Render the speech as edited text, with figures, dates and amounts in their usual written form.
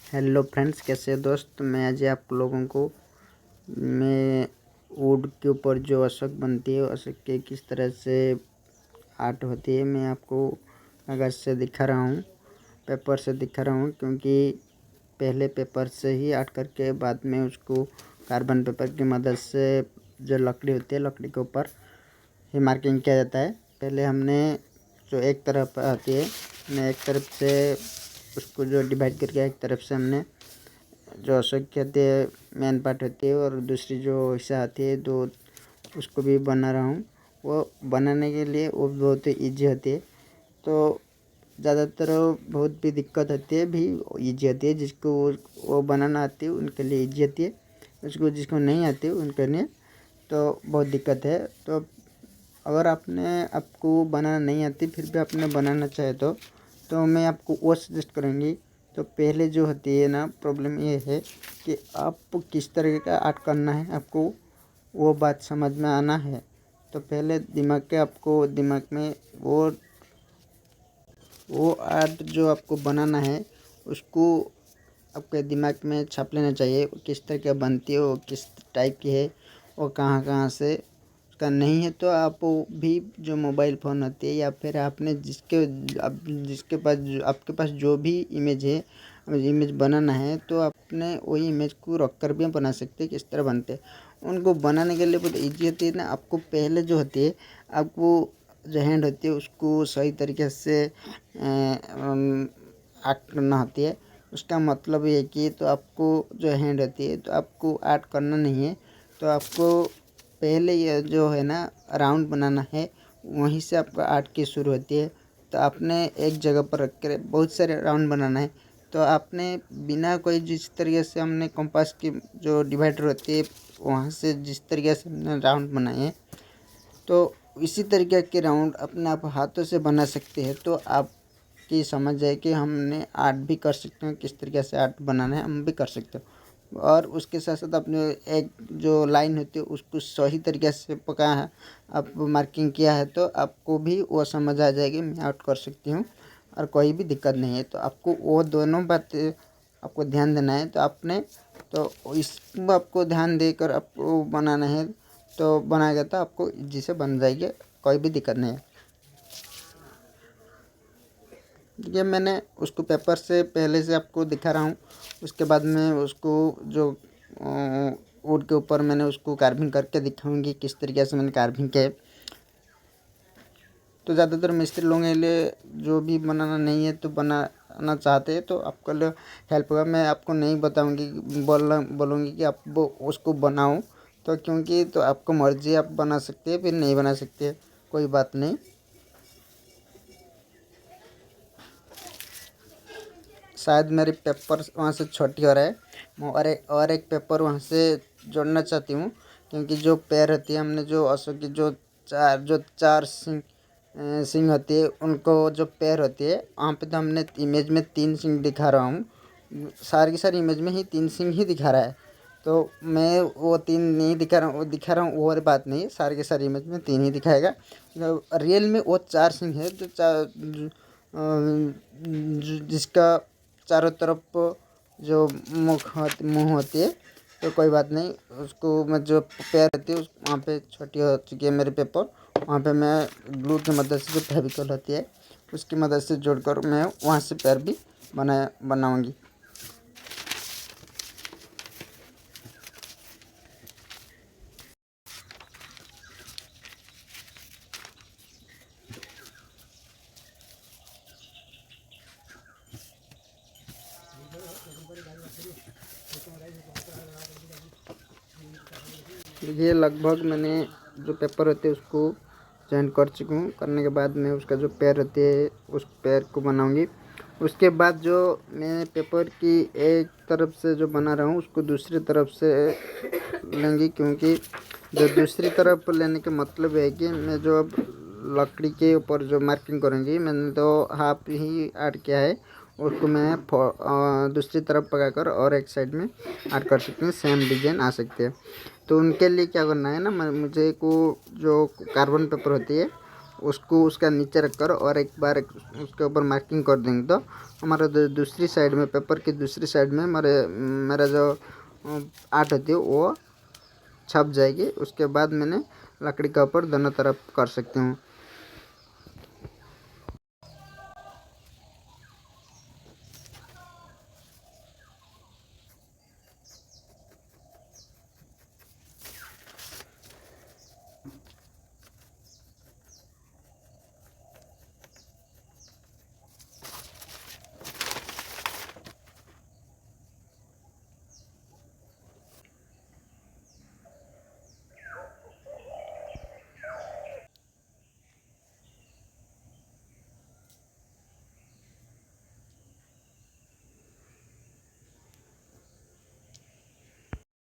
Hello friends, कैसे हो दोस्त। मैं आज आप लोगों को मैं वुड के ऊपर जो अशोक बनती है, अशोक के किस तरह से आर्ट होती है, मैं आपको कागज़ से दिखा रहा हूँ, पेपर से दिखा रहा हूँ। क्योंकि पहले पेपर से ही आर्ट करके बाद में उसको कार्बन पेपर की मदद से जो लकड़ी होती है, लकड़ी के ऊपर ही मार्किंग किया जाता है। पहले हमने जो एक तरफ आती है, मैं एक तरफ से उसको जो डिवाइड करके एक तरफ से हमने जो अशोक कहते हैं मेन पार्ट होती है, और दूसरी जो हिस्सा आती है तो उसको भी बना रहा हूँ। वो बनाने के लिए वो बहुत ईजी होती है। तो ज़्यादातर बहुत भी दिक्कत होती है भी ईजी होती है। जिसको वो बनाना आती है उनके लिए ईजी होती है, उसको जिसको नहीं आती है उनके लिए तो बहुत दिक्कत है। तो अगर आपको बनाना नहीं आती फिर भी आपने बनाना चाहे तो मैं आपको वो सजेस्ट करूँगी। तो पहले जो होती है ना प्रॉब्लम ये है कि आपको किस तरह का आर्ट करना है, आपको वो बात समझ में आना है। तो पहले आपको दिमाग में वो आर्ट जो आपको बनाना है उसको आपके दिमाग में छाप लेना चाहिए। किस तरह की बनती है, वो किस टाइप की है, वो कहाँ कहाँ से उसका नहीं है। तो आप भी जो मोबाइल फ़ोन होती है या फिर आपने जिसके पास आपके पास जो भी इमेज बनाना है, तो आपने वही इमेज को रख कर भी बना सकते हैं। किस तरह बनते हैं उनको बनाने के लिए बहुत ईजी होती है ना। आपको पहले जो होती है, आपको जो हैंड होती है उसको सही तरीके से आर्ट करना होती है। उसका मतलब ये कि तो आपको जो हैंड होती है तो आपको आर्ट करना नहीं है, तो आपको पहले ये जो है ना राउंड बनाना है, वहीं से आपका आर्ट की शुरू होती है। तो आपने एक जगह पर रख कर बहुत सारे राउंड बनाना है। तो आपने बिना कोई जिस तरीके से हमने कंपास की जो डिवाइडर होती है वहाँ से जिस तरीके से हमने राउंड बनाए हैं, तो इसी तरीके के राउंड अपने आप हाथों से बना सकते हैं। तो आपकी समझ जाए कि हमने आर्ट भी कर सकते हैं, किस तरीके से आर्ट बनाना है हम भी कर सकते हैं। और उसके साथ साथ अपने एक जो लाइन होती है उसको सही तरीके से पका है, आप मार्किंग किया है, तो आपको भी वो समझ आ जाएगी मैं आर्ट कर सकती हूँ और कोई भी दिक्कत नहीं है। तो आपको वो दोनों बातें आपको ध्यान देना है। तो आपने तो इसको आपको ध्यान देकर आपको बनाना है, तो बनाएगा तो आपको इजी से बन जाएगी, कोई भी दिक्कत नहीं है। ये मैंने उसको पेपर से पहले से आपको दिखा रहा हूँ। उसके बाद में उसको जो वुड के ऊपर मैंने उसको कार्विंग करके दिखाऊंगी किस तरीके से मैंने कार्विंग किया है। तो ज़्यादातर मिस्त्री लोगों के लिए जो भी बनाना नहीं है तो बनाना चाहते हैं तो आपके लिए हेल्प होगा। मैं आपको नहीं बताऊंगी, बोलूँगी कि आप वो उसको बनाओ। तो क्योंकि तो आपको मर्जी, आप बना सकते हैं फिर नहीं बना सकते, कोई बात नहीं। शायद मेरे पेपर वहाँ से छोटी हो रहा है, मैं और एक पेपर वहाँ से जोड़ना चाहती हूँ। क्योंकि जो पैर होती है, हमने जो अशोक की जो चार सिंग होती है, उनको जो पैर होती है वहाँ पे तो हमने इमेज में 3 सिंग दिखा रहा हूँ। सारी की सारी इमेज में ही 3 सिंग ही दिखा रहा है। तो मैं वो 3 नहीं दिखा रहा हूँ, वो दिखा रहा हूँ वो वाली बात नहीं है। सारी की सारी इमेज में 3 ही दिखाएगा। रियल में वो 4 सिंग है जो जिसका चारों तरफ जो मुँह होती है। तो कोई बात नहीं, उसको मैं जो पैर रहती है उस वहाँ पे छोटी हो चुकी है मेरे पेपर, वहाँ पे मैं ग्लू की मदद से जो फेविकॉल होती है उसकी मदद से जोड़कर मैं वहाँ से पैर भी बनाऊँगी। ये लगभग मैंने जो पेपर होते हैं उसको चयन कर चुकी हूँ। करने के बाद मैं उसका जो पैर रहते है उस पैर को बनाऊंगी। उसके बाद जो मैं पेपर की एक तरफ से जो बना रहा हूँ उसको दूसरी तरफ से लेंगी। क्योंकि जो दूसरी तरफ लेने का मतलब है कि मैं जो अब लकड़ी के ऊपर जो मार्किंग करूँगी, मैंने तो हाफ ही ऐड किया है, उसको मैं दूसरी तरफ पकाकर और एक साइड में ऐड कर सकते हैं, सेम डिजाइन आ सकते हैं। तो उनके लिए क्या करना है ना, मुझे को जो कार्बन पेपर होती है उसको उसका नीचे रखकर और एक बार उसके ऊपर मार्किंग कर देंगे तो हमारा दूसरी साइड में, पेपर की दूसरी साइड में मेरा जो आर्ट होती है वो छप जाएगी। उसके बाद मैंने लकड़ी का ऊपर दोनों तरफ कर सकती हूँ।